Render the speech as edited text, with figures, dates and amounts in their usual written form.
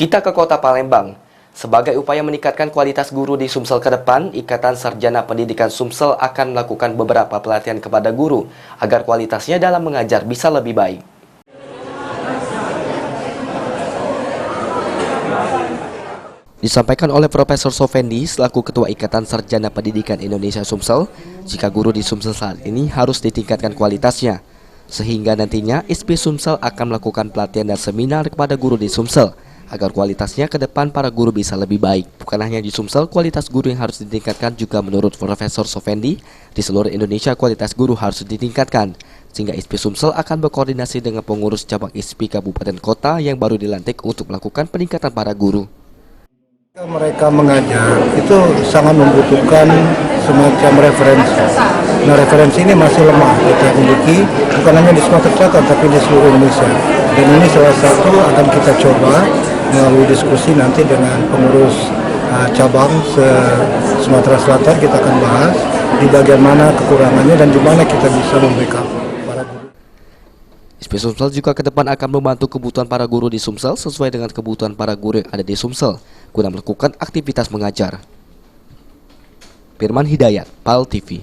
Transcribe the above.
Kita ke kota Palembang. Sebagai upaya meningkatkan kualitas guru di Sumsel ke depan, Ikatan Sarjana Pendidikan Sumsel akan melakukan beberapa pelatihan kepada guru agar kualitasnya dalam mengajar bisa lebih baik. Disampaikan oleh Profesor Sofendi selaku Ketua Ikatan Sarjana Pendidikan Indonesia Sumsel, jika guru di Sumsel saat ini harus ditingkatkan kualitasnya, sehingga nantinya ISP Sumsel akan melakukan pelatihan dan seminar kepada guru di Sumsel, agar kualitasnya ke depan para guru bisa lebih baik. Bukan hanya di Sumsel, kualitas guru yang harus ditingkatkan juga menurut Profesor Sofendi, di seluruh Indonesia kualitas guru harus ditingkatkan, sehingga ISP Sumsel akan berkoordinasi dengan pengurus cabang ISP Kabupaten Kota yang baru dilantik untuk melakukan peningkatan para guru. Mereka mengajar itu sangat membutuhkan semacam referensi. Nah, referensi ini masih lemah kita miliki, bukan hanya di Sumatera Selatan tapi di seluruh Indonesia. Dan ini salah satu akan kita coba melalui diskusi nanti dengan pengurus cabang Sumatera Selatan. Kita akan bahas di bagian mana kekurangannya dan di mana kita bisa membackup para guru. ISP Sumsel juga ke depan akan membantu kebutuhan para guru di Sumsel sesuai dengan kebutuhan para guru yang ada di Sumsel guna melakukan aktivitas mengajar. Firman Hidayat, PAL TV.